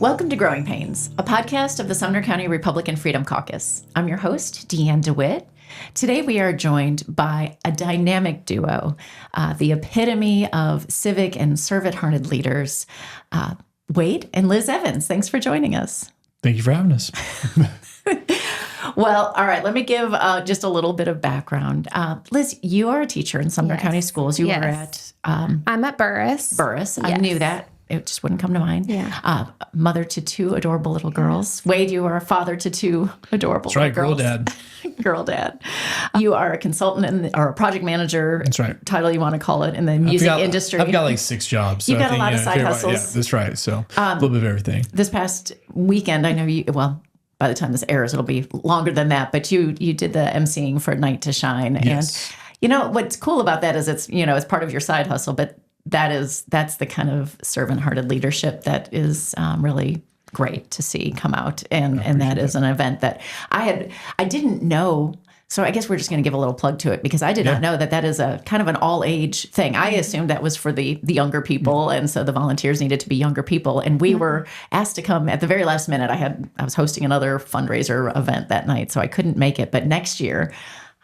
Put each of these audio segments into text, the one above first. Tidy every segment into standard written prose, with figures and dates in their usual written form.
Welcome to Growing Pains, a podcast of the Sumner County Republican Freedom Caucus. I'm your host, Deanne DeWitt. Today we are joined by a dynamic duo, the epitome of civic and servant-hearted leaders, Wade and Liz Evans. Thanks for joining us. Thank you for having us. Well, all right, let me give just a little bit of background. Liz, you are a teacher in Sumner County Schools. You are at... I'm at Burris. Burris. Yes. I knew that. It just wouldn't come to mind. Yeah. Mother to two adorable little girls. Wade, you are a father to two adorable little girls. That's right, Girl dad. You are a consultant or a project manager. That's right. Title you want to call it in the music industry. I've got like 6 jobs. So You've got a lot of side hustles. Yeah, that's right. So a little bit of everything. This past weekend, I know you, well, by the time this airs, it'll be longer than that, but you did the emceeing for Night to Shine. Yes. And you know, what's cool about that is it's part of your side hustle, but that's the kind of servant-hearted leadership that is really great to see come out. And that is an event that I didn't know. So I guess we're just going to give a little plug to it because I did not know that is a kind of an all-age thing. I assumed that was for the younger people, and so the volunteers needed to be younger people. And we were asked to come at the very last minute. I was hosting another fundraiser event that night, so I couldn't make it. But next year,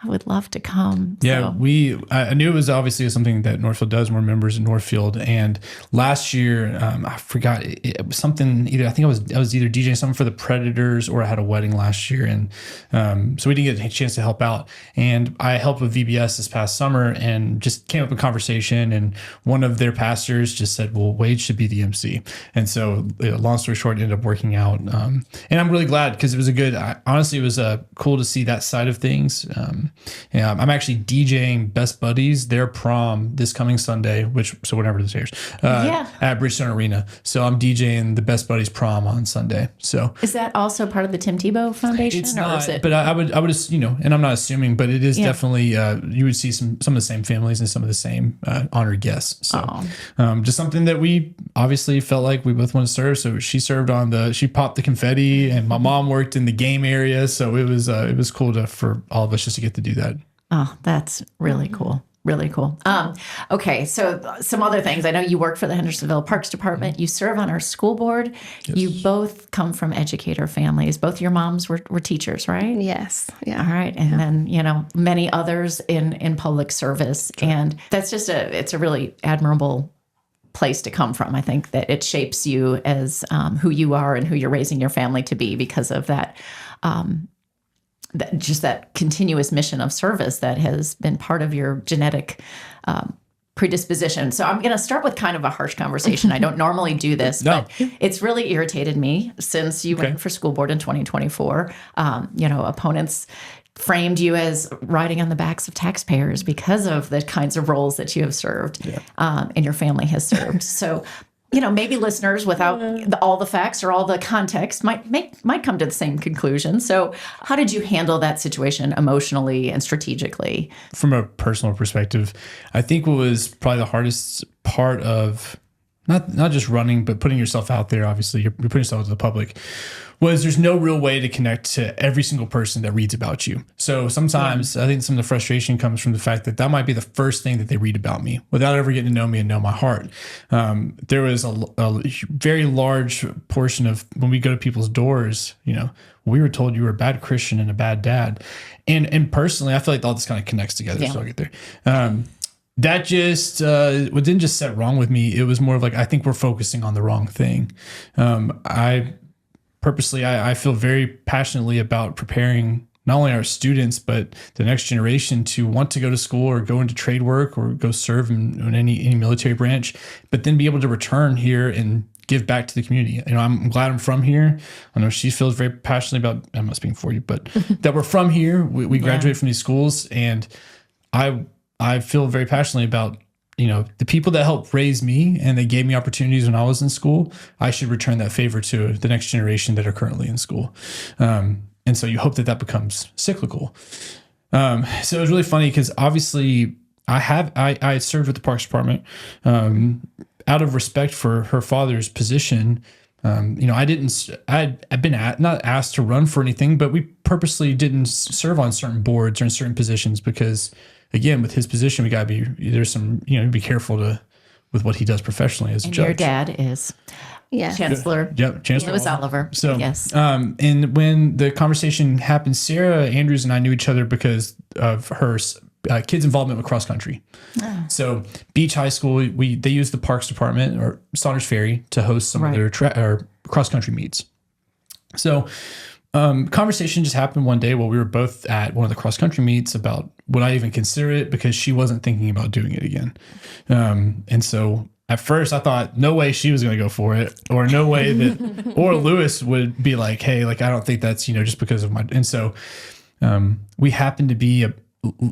I would love to come. Yeah, so. I knew it was obviously something that Northfield does. We're members in Northfield, and last year I forgot it was something. I think I was either DJing something for the Predators or I had a wedding last year, and so we didn't get a chance to help out. And I helped with VBS this past summer, and just came up with a conversation. And one of their pastors just said, "Well, Wade should be the MC." And so, long story short, it ended up working out. And I'm really glad because it was honestly, it was cool to see that side of things. Yeah, I'm actually DJing Best Buddies, their prom this coming Sunday, so whenever this airs, at Bridgestone Arena. So I'm DJing the Best Buddies prom on Sunday. So is that also part of the Tim Tebow Foundation? It's not, but I would, and I'm not assuming, but it is definitely, you would see some of the same families and some of the same honored guests. So just something that we obviously felt like we both want to serve. So she served she popped the confetti, and my mom worked in the game area. So it was cool for all of us just to get to do that. Oh, that's really cool. Really cool. Okay, so some other things. I know you work for the Hendersonville Parks Department. You serve on our school board. Yes. You both come from educator families. Both your moms were teachers, right? Yes. Yeah. All right. And then, many others in public service. Sure. And that's just it's a really admirable place to come from. I think that it shapes you as who you are and who you're raising your family to be because of that. Just that continuous mission of service that has been part of your genetic predisposition. So I'm going to start with kind of a harsh conversation. I don't normally do this, but it's really irritated me since you went for school board in 2024. Opponents framed you as riding on the backs of taxpayers because of the kinds of roles that you have served and your family has served. So maybe listeners without all the facts or all the context might come to the same conclusion. So how did you handle that situation emotionally and strategically? From a personal perspective, I think what was probably the hardest part of not just running, but putting yourself out there, obviously you're putting yourself to the public, was there's no real way to connect to every single person that reads about you. So sometimes I think some of the frustration comes from the fact that might be the first thing that they read about me without ever getting to know me and know my heart. There was a very large portion of when we go to people's doors, we were told you were a bad Christian and a bad dad. And personally, I feel like all this kind of connects together. So I'll get there. That just what didn't just set wrong with me. It was more of like, I think we're focusing on the wrong thing. I feel very passionately about preparing not only our students, but the next generation to want to go to school or go into trade work or go serve in any military branch, but then be able to return here and give back to the community. I'm glad I'm from here. I know she feels very passionately about, I'm not speaking for you, but that we're from here. We graduate from these schools, and I feel very passionately about the people that helped raise me and they gave me opportunities when I was in school. I should return that favor to the next generation that are currently in school. And so you hope that becomes cyclical. So it was really funny because obviously I served with the Parks Department out of respect for her father's position. I'd been not asked to run for anything, but we purposely didn't serve on certain boards or in certain positions because, again, with his position, we got to be, there's some, be careful to with what he does professionally as a And judge. your dad is Yes. Chancellor Yep, Chancellor Lewis Oliver. So, yes. And when the conversation happened, Sarah Andrews and I knew each other because of her kids' involvement with cross country. Oh. So Beach High School, they use the Parks Department or Saunders Ferry to host some of their cross country meets. So conversation just happened one day while we were both at one of the cross country meets about would I even consider it, because she wasn't thinking about doing it again. And so at first I thought no way she was going to go for it, or no way that, or Lewis would be like, hey, like, I don't think that's, just because of and so we happened to be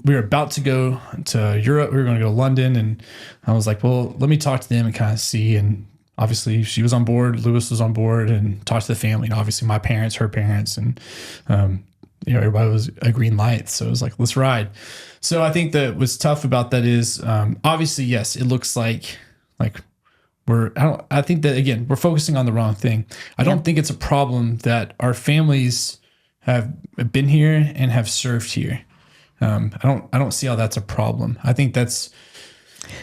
we were about to go to Europe. We were going to go to London, and I was like, well, let me talk to them and kind of see. And obviously she was on board, Lewis was on board, and talked to the family, and obviously my parents, her parents, and everybody was a green light. So it was like, let's ride. So I think that what's tough about that is obviously, yes, it looks like I think that, again, we're focusing on the wrong thing. I don't think it's a problem that our families have been here and have served here. I don't see how that's a problem. I think that's,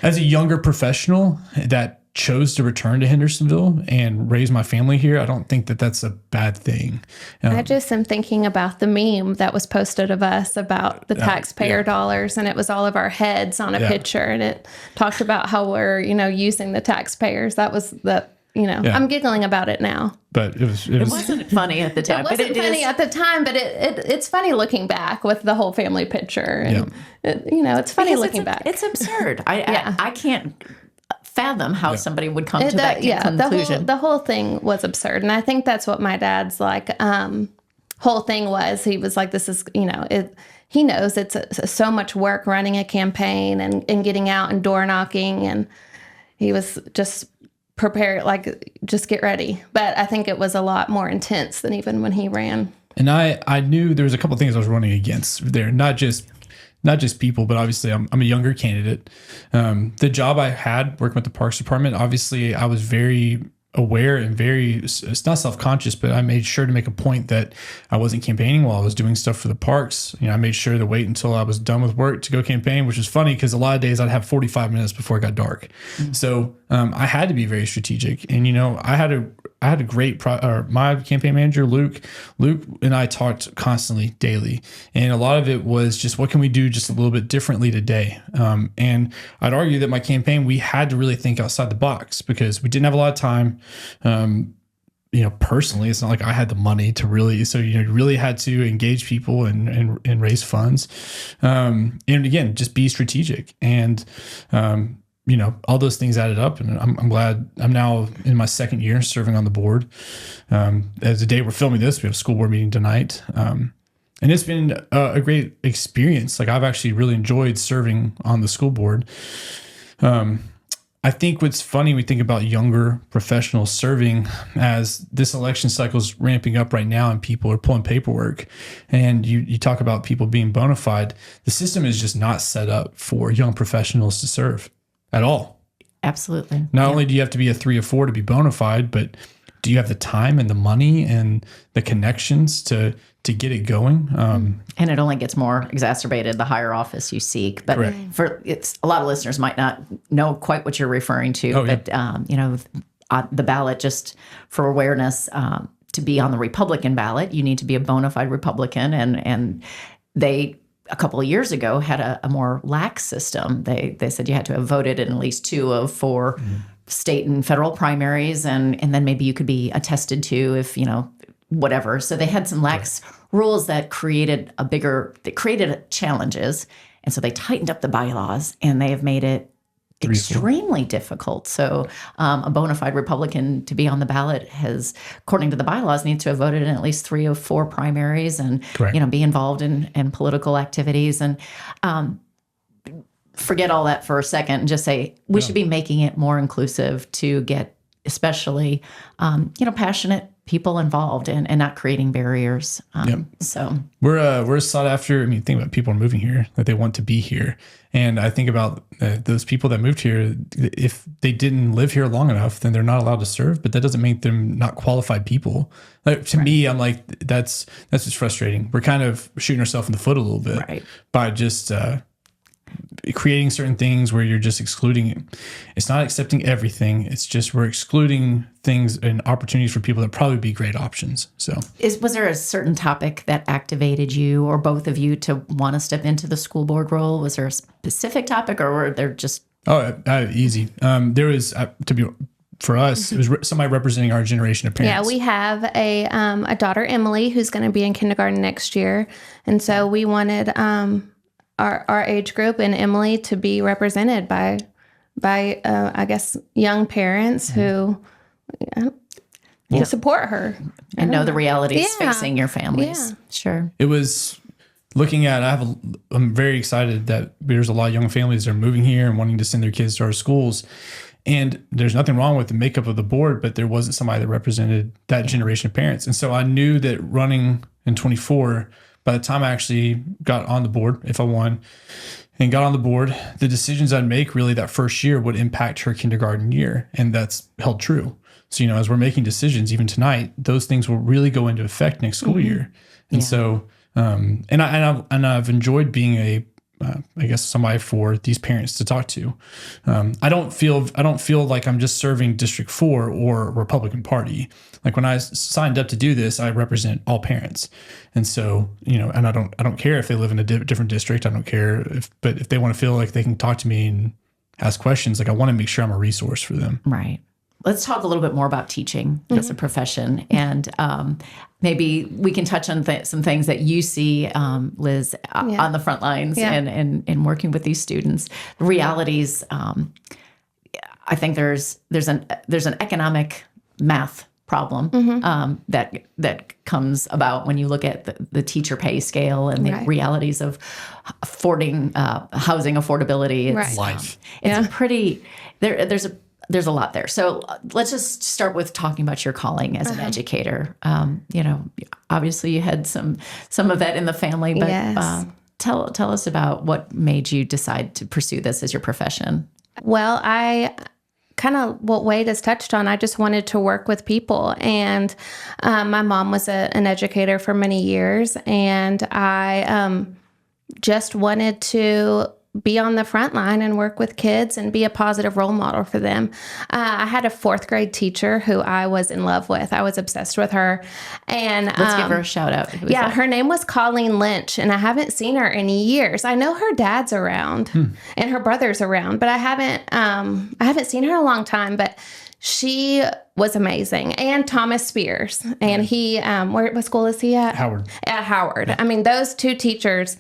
as a younger professional that chose to return to Hendersonville and raise my family here, I don't think that that's a bad thing. I just am thinking about the meme that was posted of us about the taxpayer dollars, and it was all of our heads on a picture, and it talked about how we're, using the taxpayers. That was I'm giggling about it now. But it wasn't funny at the time. It wasn't funny at the time, but it's funny looking back with the whole family picture. And it's funny looking back. It's absurd. I can't fathom how somebody would come to that conclusion. The whole thing was absurd. And I think that's what my dad's whole thing was. He was like, this is, he knows it's so much work running a campaign and getting out and door knocking. And he was just prepared, just get ready. But I think it was a lot more intense than even when he ran. And I knew there was a couple of things I was running against there, not just people, but obviously I'm a younger candidate. The job I had working with the Parks Department, obviously I was very aware and it's not self-conscious, but I made sure to make a point that I wasn't campaigning while I was doing stuff for the parks. I made sure to wait until I was done with work to go campaign, which was funny because a lot of days I'd have 45 minutes before it got dark. Mm-hmm. So I had to be very strategic. And, I had a great my campaign manager, Luke and I talked constantly daily. And a lot of it was just, what can we do just a little bit differently today? And I'd argue that my campaign, we had to really think outside the box because we didn't have a lot of time. Personally, it's not like I had the money to really, so, you really had to engage people and raise funds. And again, just be strategic. And, all those things added up, and I'm glad I'm now in my second year serving on the board. As the day we're filming this, we have a school board meeting tonight. And it's been a great experience. I've actually really enjoyed serving on the school board. I think what's funny, we think about younger professionals serving as this election cycle is ramping up right now and people are pulling paperwork, and you talk about people being bona fide. The system is just not set up for young professionals to serve at all. Absolutely. Not only do you have to be a 3 or 4 to be bona fide, but do you have the time and the money and the connections to get it going? And it only gets more exacerbated the higher office you seek. But Correct. A lot of listeners might not know quite what you're referring to. But the ballot, just for awareness, to be on the Republican ballot, you need to be a bona fide Republican, and they, a couple of years ago, had a more lax system. They said you had to have voted in at least 2 of 4 state and federal primaries, and then maybe you could be attested to if, whatever. So they had some lax rules that created challenges. And so they tightened up the bylaws, and they have made it extremely difficult. So a bona fide Republican to be on the ballot has, according to the bylaws, needs to have voted in at least 3 of 4 primaries and, be involved in political activities. And forget all that for a second and just say we should be making it more inclusive to get especially, passionate people involved and not creating barriers. So we're sought after. Think about people moving here, that they want to be here. And I think about those people that moved here. If they didn't live here long enough, then they're not allowed to serve, but that doesn't make them not qualified people. To me, I'm like, that's just frustrating. We're kind of shooting ourselves in the foot a little bit by just, creating certain things where you're just excluding it. It's not accepting everything. It's just we're excluding things and opportunities for people that probably be great options. So was there a certain topic that activated you or both of you to want to step into the school board role? Was there a specific topic, or were there just... Easy. There was, for us, it was somebody representing our generation of parents. Yeah, we have a daughter, Emily, who's going to be in kindergarten next year. And so we wanted our age group and Emily to be represented by I guess, young parents who support her. And know the realities facing your families. Yeah. Sure. It was looking at, I'm very excited that there's a lot of young families that are moving here and wanting to send their kids to our schools. And there's nothing wrong with the makeup of the board, but there wasn't somebody that represented that generation of parents. And so I knew that running in 24, by the time I actually got on the board, if I won and got on the board, the decisions I'd make really that first year would impact her kindergarten year. And that's held true. So, as we're making decisions, even tonight, those things will really go into effect next school year. And so, I've enjoyed being I guess somebody for these parents to talk to. I don't feel like I'm just serving District 4 or Republican Party. Like when I signed up to do this, I represent all parents. And so, and I don't care if they live in a different district. I don't care but if they want to feel like they can talk to me and ask questions, like I want to make sure I'm a resource for them. Right. Let's talk a little bit more about teaching as a profession. And maybe we can touch on some things that you see, Liz, on the front lines and working with these students. Realities, I think there's an economic math problem that comes about when you look at the teacher pay scale and the realities of affording housing affordability. It's life. It's pretty... There's a lot there. So let's just start with talking about your calling as an educator. Obviously you had some of that in the family, but tell us about what made you decide to pursue this as your profession. Well, I kind of what Wade has touched on, I just wanted to work with people. And my mom was an educator for many years, and I just wanted to be on the front line and work with kids and be a positive role model for them. I had a 4th grade teacher who I was in love with. I was obsessed with her. And let's give her a shout out. Her name was Colleen Lynch, and I haven't seen her in years. I know her dad's around and her brother's around, but I haven't seen her in a long time. But she was amazing. And Thomas Spears. And he, what school is he at? Howard. At Howard. I mean, those two teachers,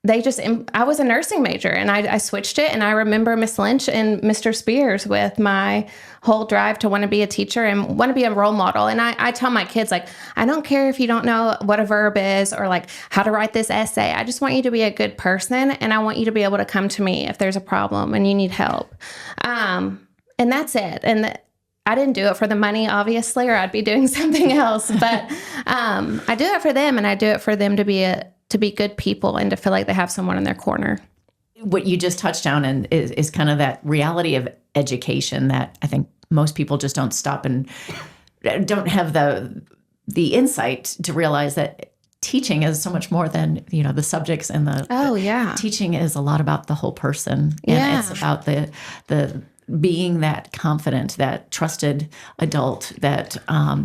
I was a nursing major, and I switched it, and I remember Miss Lynch and Mr. Spears with my whole drive to want to be a teacher and want to be a role model. And I tell my kids, like, I don't care if you don't know what a verb is or like how to write this essay. I just want you to be a good person, and I want you to be able to come to me if there's a problem and you need help. And that's it. And I didn't do it for the money, obviously, or I'd be doing something else. But I do it for them, and I do it for them to be good people and to feel like they have someone in their corner. What you just touched on and is kind of that reality of education that I think most people just don't stop and don't have the insight to realize that teaching is so much more than, the subjects and teaching is a lot about the whole person. And it's about the being that confident, that trusted adult, that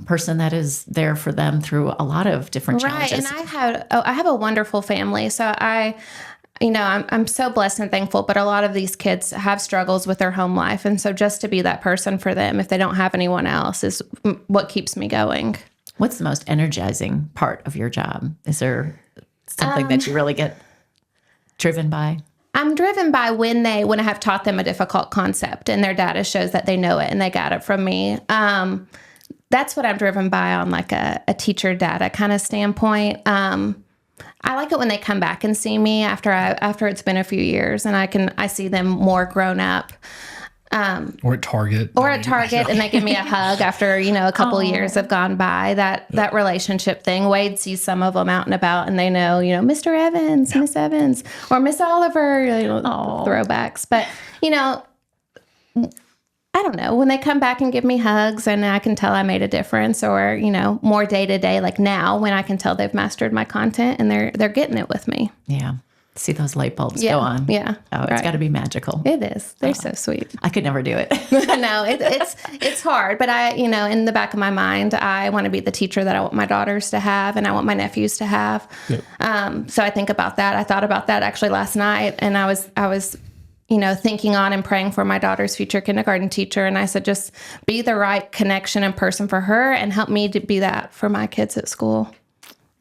person that is there for them through a lot of different challenges. And I have a wonderful family. So I'm so blessed and thankful, but a lot of these kids have struggles with their home life. And so just to be that person for them, if they don't have anyone else, is what keeps me going. What's the most energizing part of your job? Is there something that you really get driven by? I'm driven by when I have taught them a difficult concept and their data shows that they know it and they got it from me. That's what I'm driven by on like a teacher data kind of standpoint. I like it when they come back and see me after it's been a few years and I see them more grown up. Or at Target. And they give me a hug after, a couple of years have gone by. That relationship thing. Wade sees some of them out and about and they know, Mr. Evans, Miss Evans, or Miss Oliver, throwbacks. But, I don't know, when they come back and give me hugs and I can tell I made a difference, or, more day to day, like now when I can tell they've mastered my content and they're getting it with me. Yeah. See those light bulbs go on. Yeah. Oh, it's got to be magical. It is. They're so sweet. I could never do it. No, it's hard. But in the back of my mind, I want to be the teacher that I want my daughters to have and I want my nephews to have. Yep. So I think about that. I thought about that actually last night, and I was thinking on and praying for my daughter's future kindergarten teacher. And I said, just be the right connection and person for her and help me to be that for my kids at school.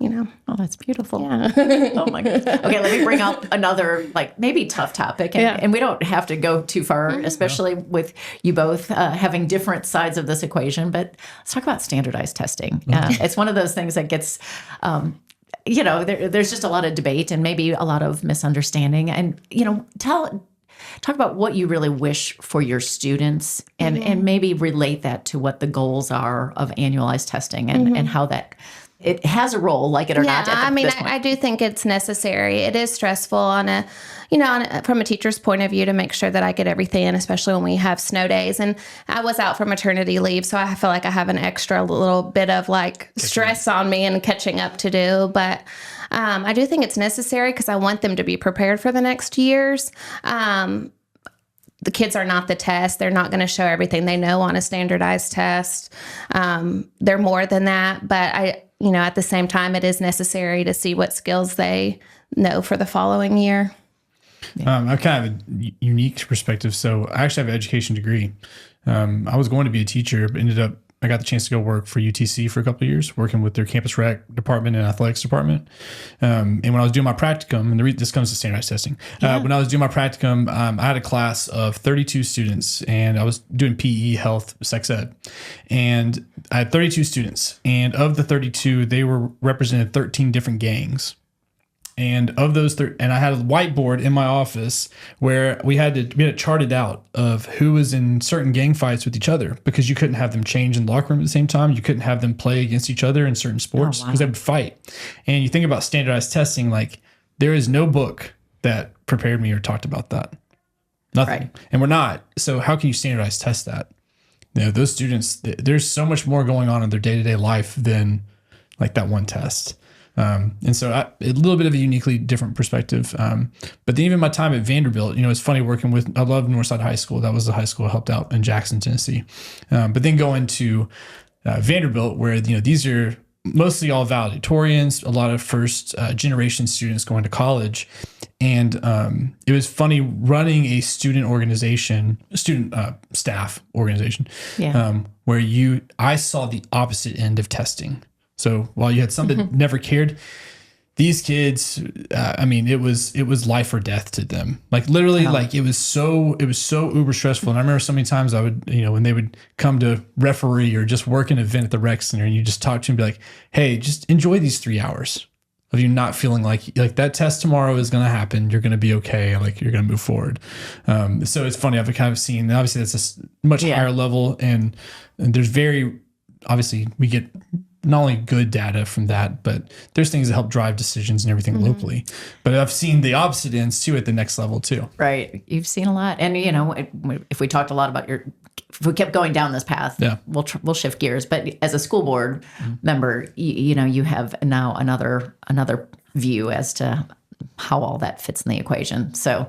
Oh, that's beautiful. Yeah. Oh my goodness. Okay, let me bring up another maybe tough topic, and we don't have to go too far, especially with you both having different sides of this equation. But let's talk about standardized testing. It's one of those things that gets, there's just a lot of debate and maybe a lot of misunderstanding. And talk about what you really wish for your students, and maybe relate that to what the goals are of annualized testing and how that. It has a role, like it or not. I do think it's necessary. It is stressful from a teacher's point of view to make sure that I get everything in, especially when we have snow days. And I was out for maternity leave, so I feel like I have an extra little bit of stress on me and catching up to do. But I do think it's necessary because I want them to be prepared for the next years. The kids are not the test. They're not going to show everything they know on a standardized test. They're more than that. But at the same time, it is necessary to see what skills they know for the following year. I kind of have a unique perspective. So I actually have an education degree. I was going to be a teacher, but I got the chance to go work for UTC for a couple of years, working with their campus rec department and athletics department. And when I was doing my practicum, and this comes to standardized testing, when I was doing my practicum, I had a class of 32 students, and I was doing PE, health, sex ed. And I had 32 students, and of the 32, they were represented 13 different gangs. And of those, and I had a whiteboard in my office where we had it charted out of who was in certain gang fights with each other, because you couldn't have them change in the locker room at the same time. You couldn't have them play against each other in certain sports because they would fight. And you think about standardized testing, there is no book that prepared me or talked about that. Nothing. Right. And we're not. So how can you standardize test that? Those students, there's so much more going on in their day-to-day life than that one test. And so a little bit of a uniquely different perspective. But then even my time at Vanderbilt, it's funny working I love Northside High School. That was the high school I helped out in Jackson, Tennessee. But then going to Vanderbilt, where, these are mostly all valedictorians, a lot of first generation students going to college. And it was funny running a student staff organization, where I saw the opposite end of testing. So while you had some that never cared, these kids, it was life or death to them. Literally, it was so uber stressful. And I remember so many times I would, when they would come to referee or just work an event at the rec center, and you just talk to them and be like, hey, just enjoy these 3 hours of you not feeling like that test tomorrow is going to happen. You're going to be okay. You're going to move forward. So it's funny. I've kind of seen, obviously that's a much higher level, and there's obviously we get not only good data from that, but there's things that help drive decisions and everything locally. But I've seen the opposite ends too at the next level too. Right. You've seen a lot. And, if we talked a lot about if we kept going down this path, we'll shift gears. But as a school board member, you have now another view as to how all that fits in the equation. So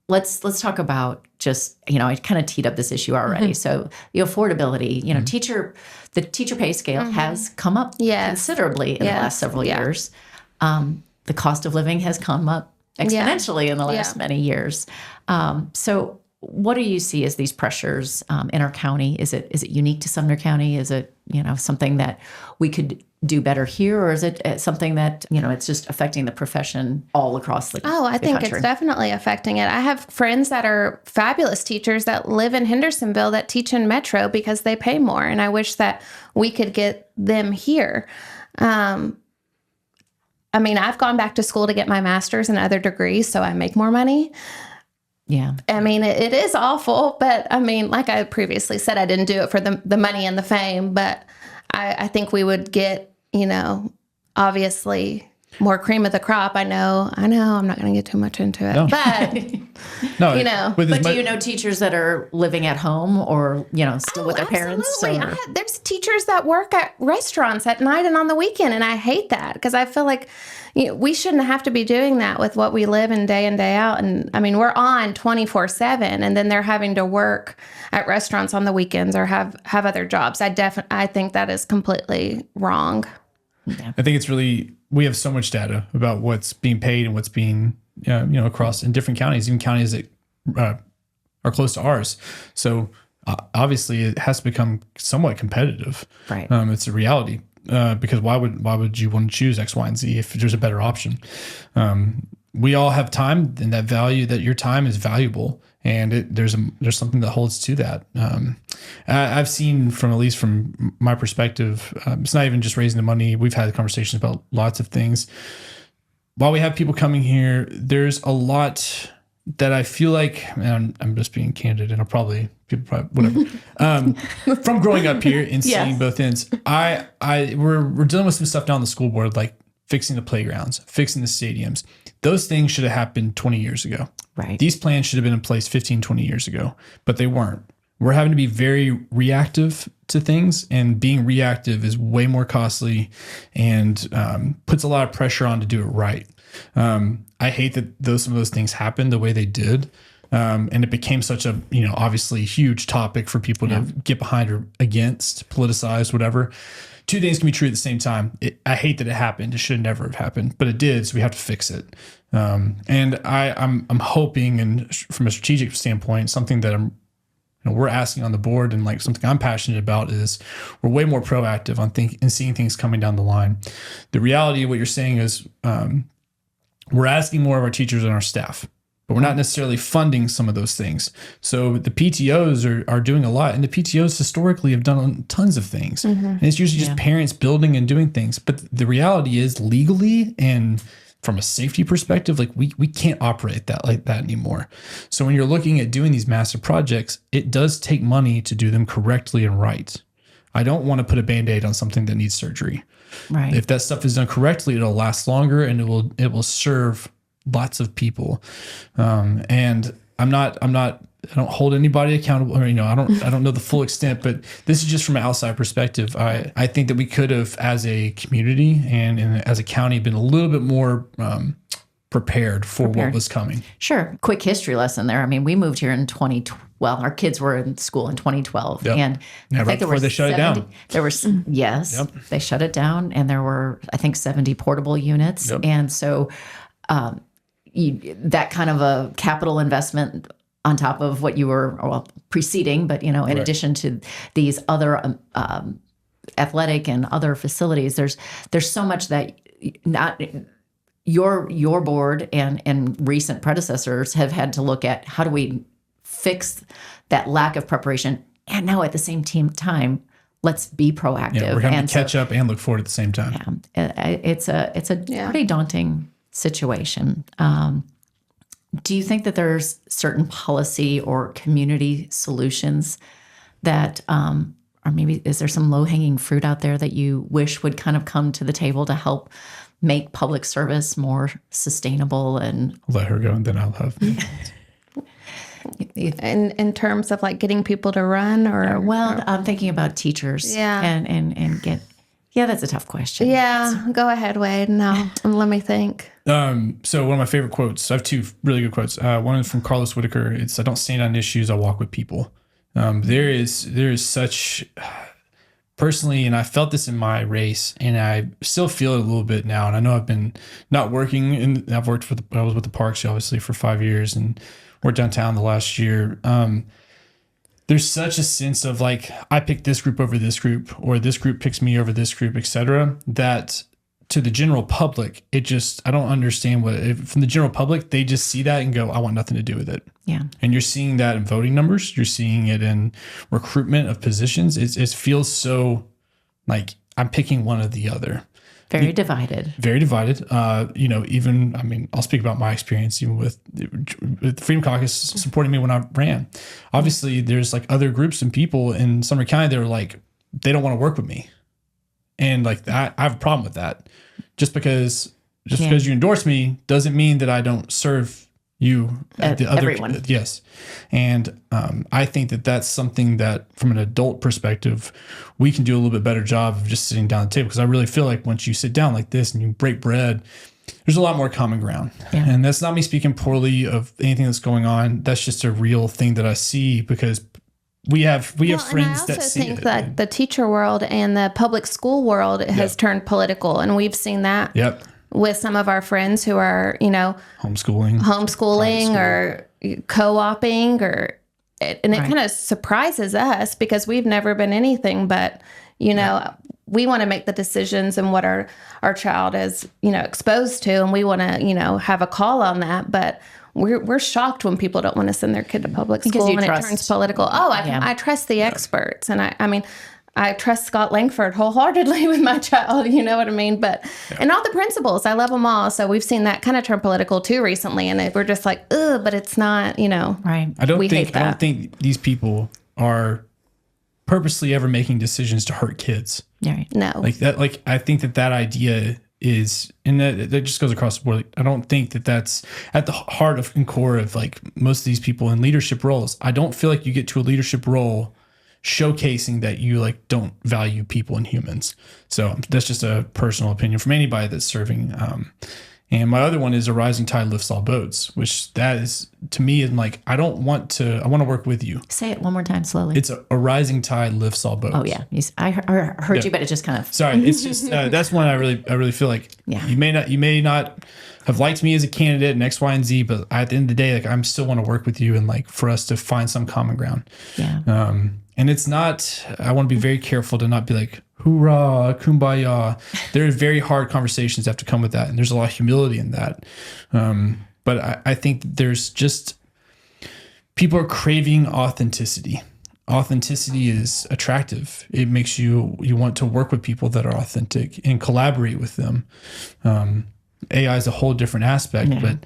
let's talk about just, I kind of teed up this issue already. So the affordability, the teacher pay scale has come up considerably in the last several years. The cost of living has come up exponentially in the last many years. So what do you see as these pressures in our county? Is it unique to Sumner County? Is it, something that we could do better here, or is it something that, it's just affecting the profession all across the country? I think it's definitely affecting it. I have friends that are fabulous teachers that live in Hendersonville that teach in Metro because they pay more, and I wish that we could get them here. I've gone back to school to get my master's and other degrees, so I make more money. Yeah. It is awful, but like I previously said, I didn't do it for the money and the fame, but I think we would get, obviously more cream of the crop. I know. I'm not going to get too much into it, but No, you know. with as But do much- you know teachers that are living at home or, still with their parents? Absolutely. Or- There's teachers that work at restaurants at night and on the weekend, and I hate that because I feel like we shouldn't have to be doing that with what we live in day out. And I mean, we're on 24/7, and then they're having to work at restaurants on the weekends or have other jobs. I think that is completely wrong. I think it's really, we have so much data about what's being paid and what's being, across in different counties, even counties that are close to ours. So obviously it has to become somewhat competitive. Right. It's a reality because why would you want to choose X, Y, and Z if there's a better option? We all have time, and that value, that your time is valuable, and there's something that holds to that. I've seen at least from my perspective, it's not even just raising the money. We've had conversations about lots of things. While we have people coming here, there's a lot that I feel like, and I'm just being candid, and people probably whatever. From growing up here and seeing Yes. both ends, we're dealing with some stuff down on the school board, like fixing the playgrounds, fixing the stadiums. Those things should have happened 20 years ago. Right. These plans should have been in place 15, 20 years ago, but they weren't. We're having to be very reactive to things, and being reactive is way more costly and puts a lot of pressure on to do it right. I hate that some of those things happened the way they did. And it became such a, obviously huge topic for people to get behind or against, politicize, whatever. Two things can be true at the same time. I hate that it happened. It should never have happened, but it did. So we have to fix it. And I'm hoping, and from a strategic standpoint, something that we're asking on the board, and like something I'm passionate about, is we're way more proactive on and seeing things coming down the line. The reality of what you're saying is we're asking more of our teachers and our staff, but we're not necessarily funding some of those things. So the PTOs are doing a lot, and the PTOs historically have done tons of things. And it's usually just parents building and doing things. But the reality is, legally and from a safety perspective, like we can't operate that like that anymore. So when you're looking at doing these massive projects, it does take money to do them correctly and right. I don't want to put a Band-Aid on something that needs surgery. Right. If that stuff is done correctly, it'll last longer, and it will serve lots of people. And I don't hold anybody accountable, or, I don't know the full extent, but this is just from an outside perspective. I think that we could have, as a community and as a county, been a little bit more prepared for what was coming. Sure. Quick history lesson there. I mean, we moved here in 2012. Well, our kids were in school in 2012. Yep. And I right think there before were they shut it down. There were, yes, Yep. they shut it down. And there were, I think, 70 portable units. Yep. And so that kind of a capital investment on top of what you were preceding, but, in addition to these other athletic and other facilities, there's so much that not your board and recent predecessors have had to look at. How do we fix that lack of preparation? And now at the same time, let's be proactive. Yeah, we're having to catch up and look forward at the same time. It's a pretty daunting situation. Do you think that there's certain policy or community solutions that, or maybe is there some low-hanging fruit out there that you wish would kind of come to the table to help make public service more sustainable? And I'll let her go, and then I'll have. In terms of like getting people to run, I'm thinking about teachers. Yeah. And get. Yeah, that's a tough question. Yeah, go ahead, Wade. No, let me think. So one of my favorite quotes, I have two really good quotes. One is from Carlos Whitaker. It's, "I don't stand on issues, I walk with people." There is such, personally, and I felt this in my race, and I still feel it a little bit now. And I know I've been not working, and I was with the Parks, obviously, for 5 years, and worked downtown the last year. There's such a sense of like, I pick this group over this group, or this group picks me over this group, et cetera, that to the general public, I don't understand from the general public, they just see that and go, I want nothing to do with it. Yeah. And you're seeing that in voting numbers. You're seeing it in recruitment of positions. It feels so like I'm picking one or the other. Very divided. Very divided. I'll speak about my experience even with the Freedom Caucus supporting me when I ran. Obviously, there's like other groups and people in Sumner County that are like, they don't want to work with me. And like I have a problem with that, just because just because you endorse me doesn't mean that I don't serve you at the other. Everyone. Yes. And I think that that's something that from an adult perspective, we can do a little bit better job of just sitting down at the table. Because I really feel like once you sit down like this and you break bread, there's a lot more common ground. Yeah. And that's not me speaking poorly of anything that's going on. That's just a real thing that I see because we have friends that see it. I also think that the teacher world and the public school world has turned political, and we've seen that with some of our friends who are, homeschooling or co-oping and it kind of surprises us because we've never been anything but, we want to make the decisions and what our child is, exposed to, and we want to, have a call on that, but we're shocked when people don't want to send their kid to public school when it turns political. I trust the experts. And I trust Scott Langford wholeheartedly with my child. You know what I mean? But, and all the principals, I love them all. So we've seen that kind of turn political too recently. And we're just like, but it's not, Right. I don't think these people are purposely ever making decisions to hurt kids. Right. No. Like that, I think that idea is, and that just goes across the board. Like, I don't think that that's at the heart of and core of like most of these people in leadership roles. I don't feel like you get to a leadership role showcasing that you like don't value people and humans. So that's just a personal opinion from anybody that's serving. And my other one is a rising tide lifts all boats, which that is to me, and like, I want to work with you. Say it one more time slowly. It's a rising tide lifts all boats. Oh yeah. I heard you, but it just kind of. Sorry. It's just, that's one I really feel like you may not have liked me as a candidate and X, Y, and Z, but at the end of the day, like I'm still want to work with you and like for us to find some common ground. Yeah. And it's not, I want to be very careful to not be like, hoorah, kumbaya. There are very hard conversations that have to come with that. And there's a lot of humility in that. But I think there's just, people are craving authenticity. Authenticity is attractive. It makes you want to work with people that are authentic and collaborate with them. AI is a whole different aspect, but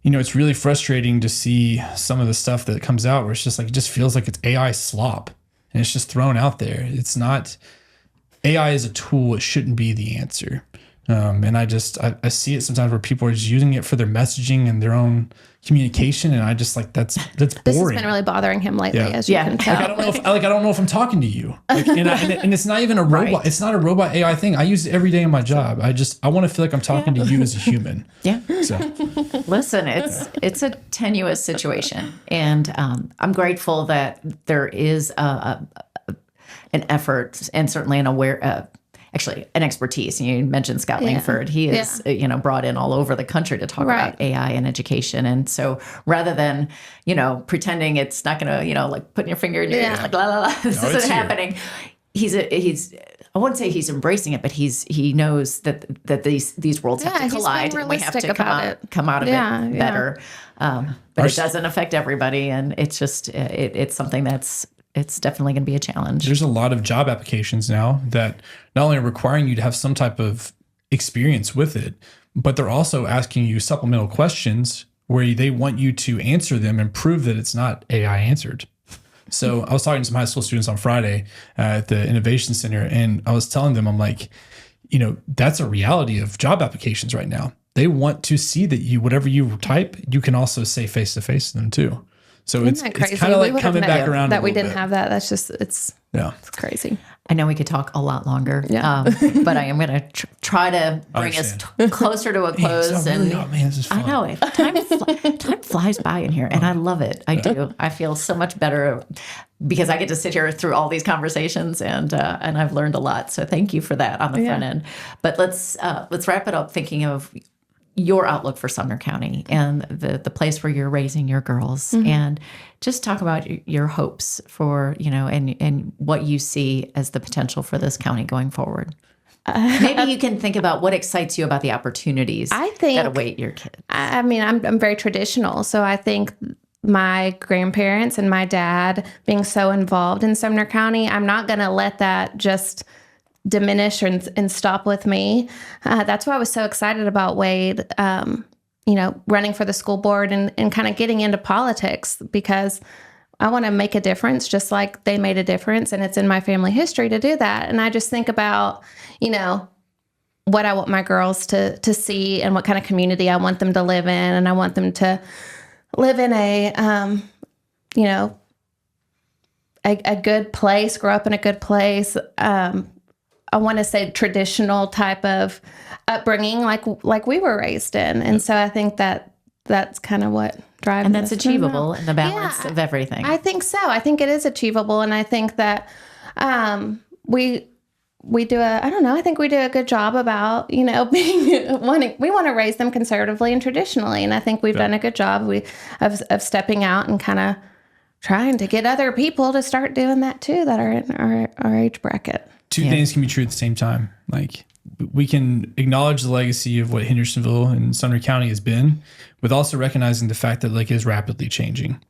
it's really frustrating to see some of the stuff that comes out where it's just like, it just feels like it's AI slop and it's just thrown out there. It's not, AI is a tool. It shouldn't be the answer. And I see it sometimes where people are just using it for their messaging and their own communication. And I just like, that's boring. This has been really bothering him lately, as you can tell. Like, I don't know if I'm talking to you. Like, and it's not even a robot. Right. It's not a robot AI thing. I use it every day in my job. I want to feel like I'm talking to you as a human. Yeah. So listen, it's a tenuous situation, and I'm grateful that there is an effort and certainly an expertise. You mentioned Scott Langford. He is, brought in all over the country to talk about AI and education. And so rather than, pretending it's not going to, like putting your finger in your ears, like, la, la, la, this isn't happening. He's I wouldn't say he's embracing it, but he knows that these worlds have to collide and we have to come out of it better. But it doesn't affect everybody. And it's just, it's something it's definitely going to be a challenge. There's a lot of job applications now that not only are requiring you to have some type of experience with it, but they're also asking you supplemental questions where they want you to answer them and prove that it's not AI answered. So I was talking to some high school students on Friday at the Innovation Center, and I was telling them, I'm like, that's a reality of job applications right now. They want to see that whatever you type, you can also say face to face to them too. So it's kind of like coming back around that we didn't have that. That's just, it's crazy. I know we could talk a lot longer, but I am going to try to bring us closer to a close. This is fun. I know it. Time flies by in here, and I love it. I do. I feel so much better because I get to sit here through all these conversations, and I've learned a lot. So thank you for that on the front end. But let's wrap it up thinking of your outlook for Sumner County and the place where you're raising your girls, and just talk about your hopes for, and what you see as the potential for this county going forward. Maybe you can think about what excites you about the opportunities that await your kids. I mean, I'm very traditional. So I think my grandparents and my dad being so involved in Sumner County, I'm not going to let that just diminish and stop with me. That's why I was so excited about Wade, running for the school board and kind of getting into politics, because I want to make a difference just like they made a difference. And it's in my family history to do that. And I just think about, what I want my girls to see and what kind of community I want them to live in. And I want them to live in a good place, grow up in a good place. I want to say traditional type of upbringing, like we were raised in. And so I think that's kind of what drives. And that's achievable in the balance of everything. I think so. I think it is achievable. And I think that we do I think we do a good job about, we want to raise them conservatively and traditionally. And I think we've done a good job of stepping out and kind of trying to get other people to start doing that too, that are in our age bracket. Two things can be true at the same time. Like, we can acknowledge the legacy of what Hendersonville and Sumner County has been, with also recognizing the fact that it is rapidly changing.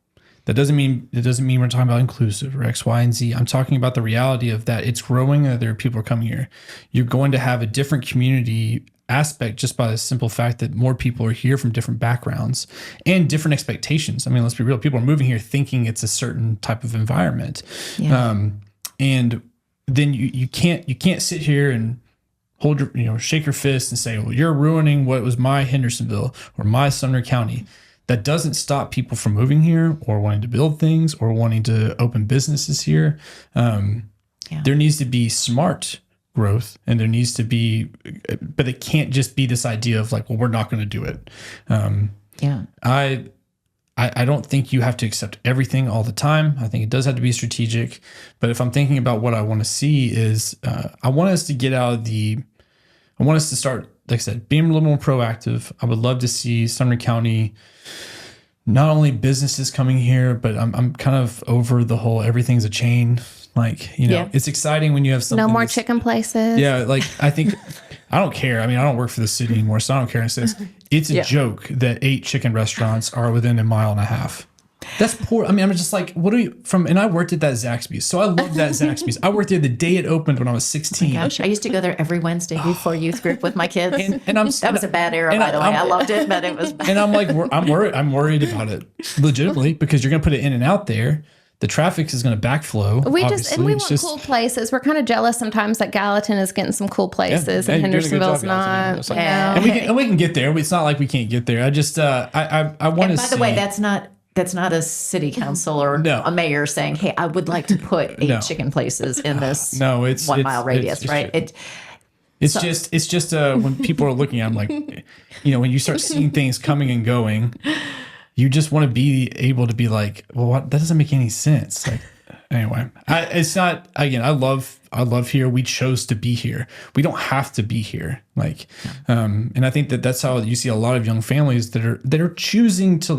That doesn't mean we're talking about inclusive or X, Y, and Z. I'm talking about the reality of that it's growing. There are people coming here. You're going to have a different community aspect just by the simple fact that more people are here from different backgrounds and different expectations. I mean, let's be real. People are moving here thinking it's a certain type of environment. Yeah. And then you can't sit here and shake your fist and say, well, you're ruining what was my Hendersonville or my Sumner County. That doesn't stop people from moving here or wanting to build things or wanting to open businesses here. There needs to be smart growth, and there needs to be, but it can't just be this idea of well, we're not going to do it. I don't think you have to accept everything all the time. I think it does have to be strategic. But if I'm thinking about what I want to see is, I want us to start, like I said, being a little more proactive. I would love to see Sumner County, not only businesses coming here, but I'm kind of over the whole everything's a chain. It's exciting when you have something. No more chicken places. Yeah, I think, I don't care. I mean, I don't work for the city anymore, so I don't care. It's a joke that 8 chicken restaurants are within a mile and a half. That's poor. I mean, I'm just what are you from? And I worked at that Zaxby's, so I love that Zaxby's. I worked there the day it opened when I was 16. Oh my gosh, I used to go there every Wednesday before youth group with my kids. That was a bad era, by the way. I loved it, but it was bad. And I'm worried about it legitimately, because you're going to put it in and out there. The traffic is going to backflow. We want cool places. We're kind of jealous sometimes that Gallatin is getting some cool places and Hendersonville's not. And we can get there. It's not like we can't get there. I just I want to see. By the way, that's not a city council or a mayor saying, "Hey, I would like to put 8 chicken places in this 1 mile radius." Right? It's just when people are looking, I'm when you start seeing things coming and going, you just want to be able to be well, what? That doesn't make any sense. Anyway, it's not, again, I love here. We chose to be here. We don't have to be here. And I think that's how you see a lot of young families that are choosing to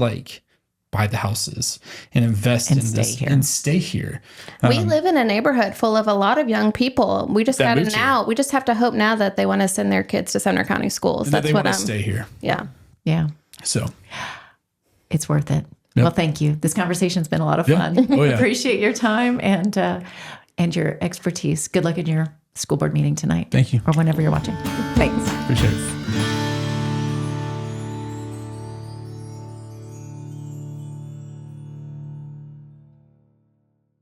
buy the houses and invest in this and stay here. We live in a neighborhood full of a lot of young people. We just got to now. We just have to hope now that they want to send their kids to Sumner County schools. That's what I'm. Stay here. Yeah. Yeah. So it's worth it. Yep. Well, thank you. This conversation's been a lot of fun. Yeah. Oh, yeah. Appreciate your time and your expertise. Good luck in your school board meeting tonight. Thank you. Or whenever you're watching. Thanks. Appreciate it.